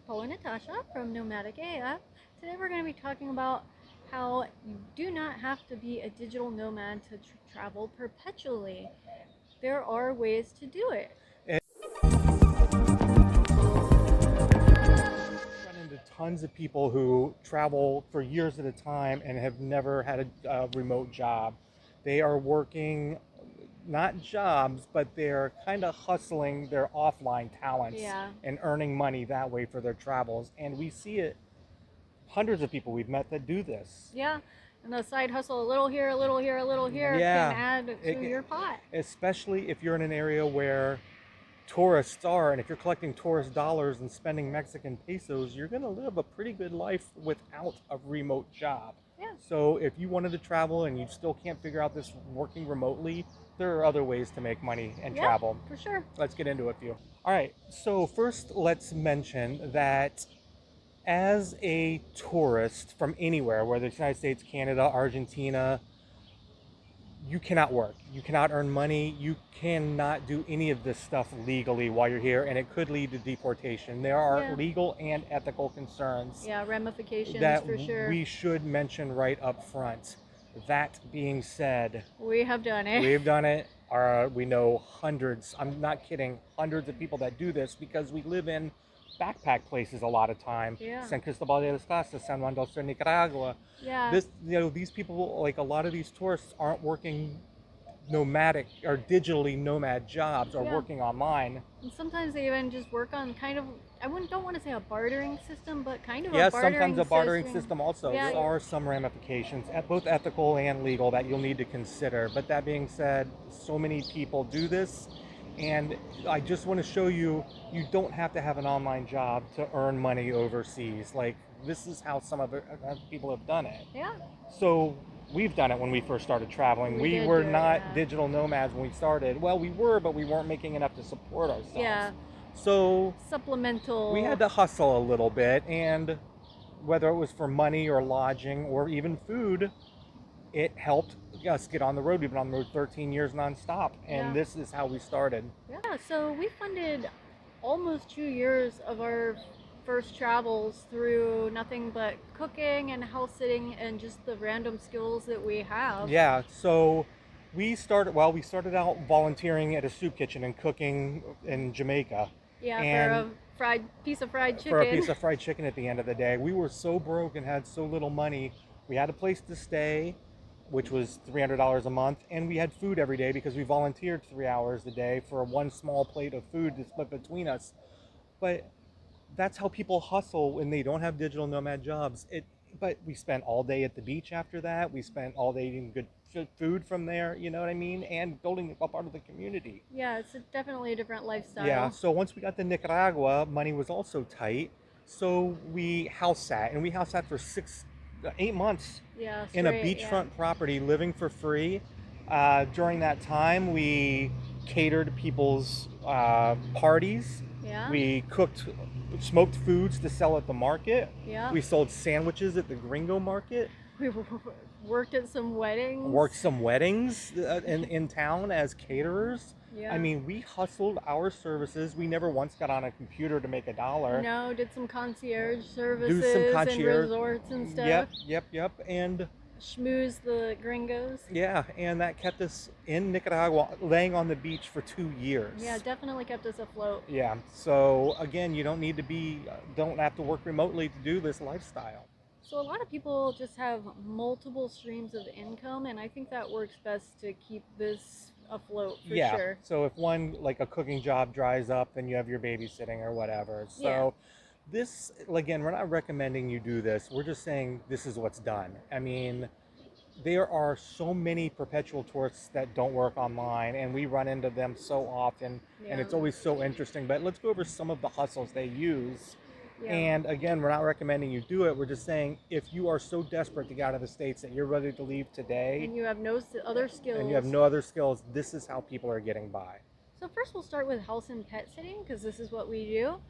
Paul and Natasha from Nomadic-AF. Today we're going to be talking about how you do not have to be a digital nomad to travel perpetually. There are ways to do it. Run into tons of people who travel for years at a time and have never had a remote job. They are working not jobs, but they're kind of hustling their offline talents Yeah, and earning money that way for their travels. And we see it, hundreds of people we've met that do this. yeah. And a side hustle, a little here, a little here, a little here, can Yeah, add to it, your pot. especially if you're in an area where tourists are, and if you're collecting tourist dollars and spending Mexican pesos, you're going to live a pretty good life without a remote job. Yeah, So if you wanted to travel and you still can't figure out this working remotely, there are other ways to make money and yeah, travel. for sure. Let's get into a few. All right, so first let's mention that as a tourist from anywhere, whether it's United States, Canada, Argentina, you cannot work. You cannot earn money. You cannot do any of this stuff legally while you're here, and it could lead to deportation. There are Yeah, legal and ethical concerns yeah, ramifications that for sure. we should mention right up front. That being said, We have done it. we've done it. We know hundreds, I'm not kidding, hundreds of people that do this because we live in backpack places a lot of time. Yeah, San Cristobal de las Casas, San Juan del Sur, Nicaragua. yeah, These people, like a lot of these tourists, aren't working nomadic or digitally nomad jobs or yeah. working online. And sometimes they even just work on kind of, don't want to say a bartering system, but kind of a Yes, bartering sometimes a bartering system. system also. Yeah, There are some ramifications, both ethical and legal, that you'll need to consider. But that being said, so many people do this. And I just want to show you, you don't have to have an online job to earn money overseas. Like, this is how some of people have done it. yeah, So we've done it when we first started traveling. we We did were do it, not yeah. digital nomads when we started. Well, we were, but we weren't making enough to support ourselves. Yeah, So supplemental. we had to hustle a little bit, and whether it was for money or lodging or even food, it helped us get on the road. We've been on the road 13 years nonstop, and Yeah, this is how we started. yeah. So we funded almost 2 years of our first travels through nothing but cooking and house sitting and just the random skills that we have. Yeah, so we started out volunteering at a soup kitchen and cooking in Jamaica. Yeah, for And a fried piece of fried for a chicken. piece of fried chicken at the end of the day. We were so broke and had so little money. We had a place to stay, which was $300 a month, and we had food every day because we volunteered 3 hours a day for one small plate of food to split between us. But that's how people hustle when they don't have digital nomad jobs. But we spent all day at the beach after that. We spent all day eating good food from there, you know what I mean, and building a part of the community. Yeah, it's definitely a different Yeah, lifestyle. so once we got to Nicaragua, money was also tight. So we house sat, and we house sat for 8 months Yeah, in a straight. Yeah, beachfront property, living for free. During that time, we catered people's parties. yeah, We cooked smoked foods to sell at the market. yeah. We sold sandwiches at the gringo market. We worked at some weddings. Worked some weddings in town as caterers. Yeah. I mean, we hustled our services. We never once got on a computer to make a dollar. No, did some concierge Do services some and concierge. resorts and stuff. Yep. And Schmooze the gringos. yeah, and that kept us in Nicaragua, laying on the beach for 2 years. Yeah, definitely kept us afloat. Yeah. So again, you don't have to work remotely to do this lifestyle. So a lot of people just have multiple streams of income, and I think that works best to keep this afloat for Yeah. sure. So if one, like a cooking job, dries up, then you have your babysitting or whatever. Yeah. So this, again, we're not recommending you do this. We're just saying this is what's done. I mean, there are so many perpetual tourists that don't work online, and we run into them so often, and Yeah. it's always so interesting. But let's go over some of the hustles they use. Yeah. And again, we're not recommending you do it. We're just saying if you are so desperate to get out of the States that you're ready to leave today And you have no other skills. and you have no other skills, this is how people are getting by. So first we'll start with house and pet sitting because this is what we do.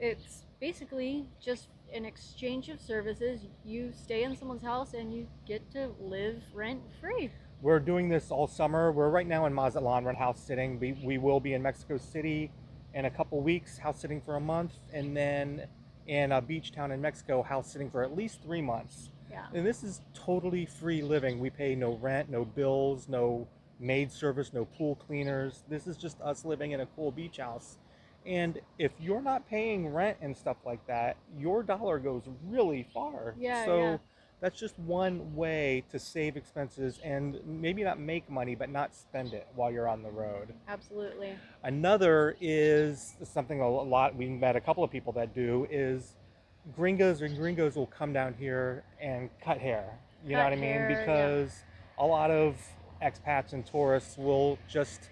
It's basically just an exchange of services. You stay in someone's house and you get to live rent free. We're doing this all summer. We're right now in Mazatlan, we're house sitting. We will be in Mexico City In a couple weeks, house sitting for a month, and then in a beach town in Mexico, house sitting for at least 3 months. Yeah. And this is totally free living. We pay no rent, no bills, no maid service, no pool cleaners. This is just us living in a cool beach house. And if you're not paying rent and stuff like that, your dollar goes really far. Yeah, yeah. So that's just one way to save expenses and maybe not make money, but not spend it while you're on the road. Absolutely. Another is something a lot, we met a couple of people that do, is gringos will come down here and cut hair. You know Cut what I mean? hair, yeah. Because a lot of expats and tourists will just,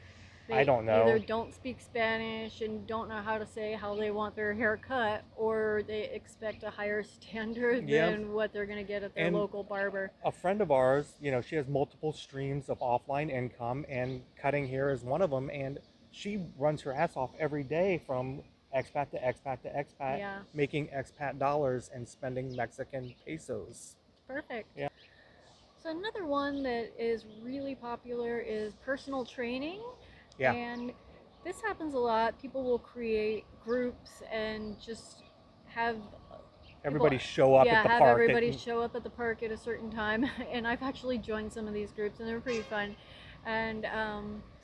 I They don't either know. don't speak Spanish and don't know how to say how they want their hair cut, or they expect a higher standard Yeah. than what they're going to get at their And local barber. a friend of ours, she has multiple streams of offline income, and cutting hair is one of them. And she runs her ass off every day from expat to expat to expat, Yeah. making expat dollars and spending Mexican pesos. Perfect. Yeah. So another one that is really popular is personal training, Yeah. and this happens a lot. People will create groups and just have people, Everybody show up yeah, at the have park. everybody show up at the park at a certain time. And I've actually joined some of these groups, and they're pretty fun. And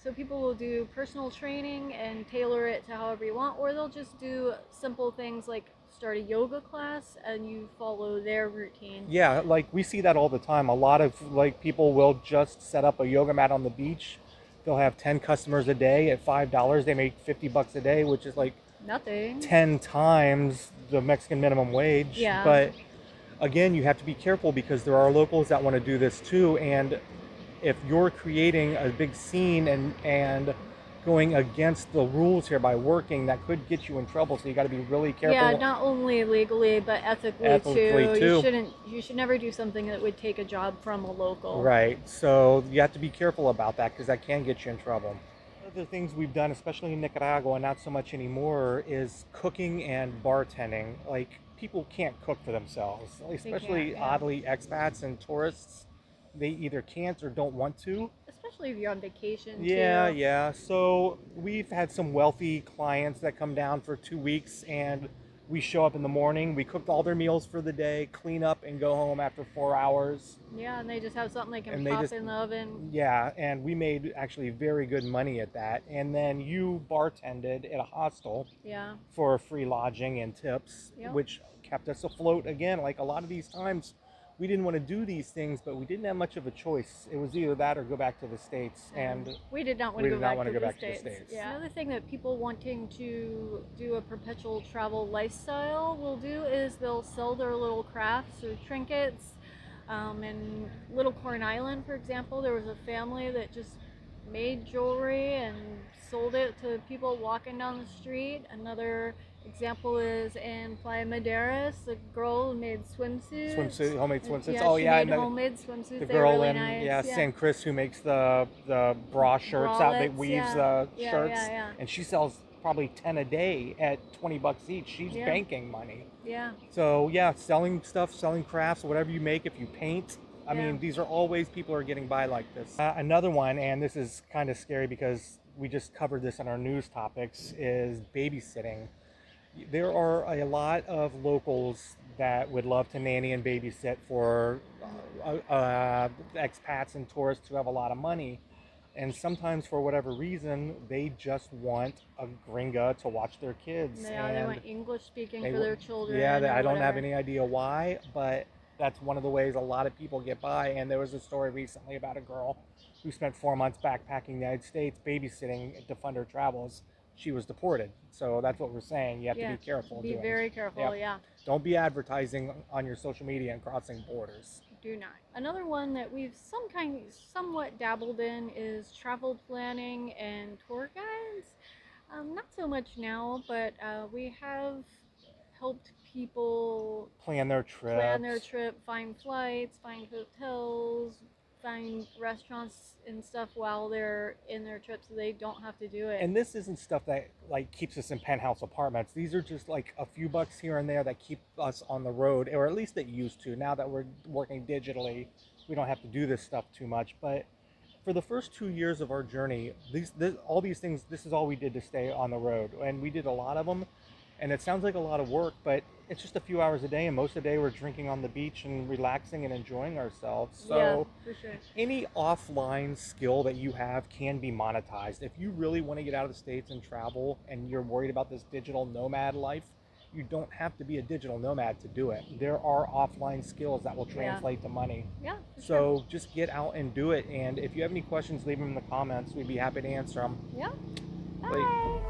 so people will do personal training and tailor it to however you want, or they'll just do simple things like start a yoga class and you follow their routine. Yeah, like we see that all the time. A lot of like people will just set up a yoga mat on the beach. They'll have 10 customers a day at $5. They make $50 a day, which is like Nothing. 10 times the Mexican minimum wage. Yeah. But again, you have to be careful because there are locals that want to do this too. And if you're creating a big scene and going against the rules here by working, that could get you in trouble. So you got to be really careful. Yeah, not only legally but ethically too. You should never do something that would take a job from a local. Right. So you have to be careful about that because that can get you in trouble. One of the things we've done, especially in Nicaragua, not so much anymore, is cooking and bartending. Like people can't cook for themselves, especially can't, yeah. oddly expats and tourists. They either can't or don't want to. Especially if you're on vacation Yeah, too. yeah. So we've had some wealthy clients that come down for 2 weeks, and we show up in the morning. We cooked all their meals for the day, clean up, and go home after 4 hours. Yeah, and they just have something they can And they pop just- in the oven. Yeah, and we made actually very good money at that. And then you bartended at a hostel Yeah. for free lodging and tips, Yep. which kept us afloat. Again, like a lot of these times, we didn't want to do these things, but we didn't have much of a choice. It was either that or go back to the States. And we did not want we to did go not back want to to go the back to the States. States. Yeah. Another thing that people wanting to do a perpetual travel lifestyle will do is they'll sell their little crafts or trinkets. In Little Corn Island, for example, there was a family that just made jewelry and sold it to people walking down the street. Another example is in Playa Maderas, a girl made swimsuits. Homemade swimsuits. Yeah, oh she yeah, made and homemade swimsuits. the They were girl really in nice. San Chris who makes the bra shirts out that Bralettes, weaves yeah. the Yeah, shirts, yeah. and she sells probably 10 a day at $20 each. She's Yeah. banking money. Yeah. So yeah, selling stuff, selling crafts, whatever you make. If you paint, I Yeah. mean, these are all ways people are getting by like this. Another one, and this is kind of scary because we just covered this in our news topics, is babysitting. There are a lot of locals that would love to nanny and babysit for expats and tourists who have a lot of money. And sometimes, for whatever reason, they just want a gringa to watch their kids. Yeah, they and want English speaking they for w- their children. Yeah, or I don't have whatever. any idea why, but that's one of the ways a lot of people get by. And there was a story recently about a girl who spent 4 months backpacking the United States babysitting to fund her travels. She was deported. So that's what we're saying. You have to be careful. Be very careful, Yep. yeah. Don't be advertising on your social media and crossing borders. Do not. Another one that we've somewhat dabbled in is travel planning and tour guides. Not so much now, but we have helped people Plan their trip. find flights, find hotels, find restaurants and stuff while they're in their trip, so they don't have to do it. And this isn't stuff that like keeps us in penthouse apartments. These are just like a few bucks here and there that keep us on the road, or at least it used to. Now that we're working digitally, we don't have to do this stuff too much. But for the first 2 years of our journey, all these things, this is all we did to stay on the road, and we did a lot of them. And it sounds like a lot of work, but it's just a few hours a day, and most of the day we're drinking on the beach and relaxing and enjoying ourselves. Yeah, So for sure. any offline skill that you have can be monetized. If you really want to get out of the States and travel and you're worried about this digital nomad life, you don't have to be a digital nomad to do it. There are offline skills that will Yeah. translate to money. Yeah, for sure. So just get out and do it. And if you have any questions, leave them in the comments. We'd be happy to answer them. Yeah. Like, Bye.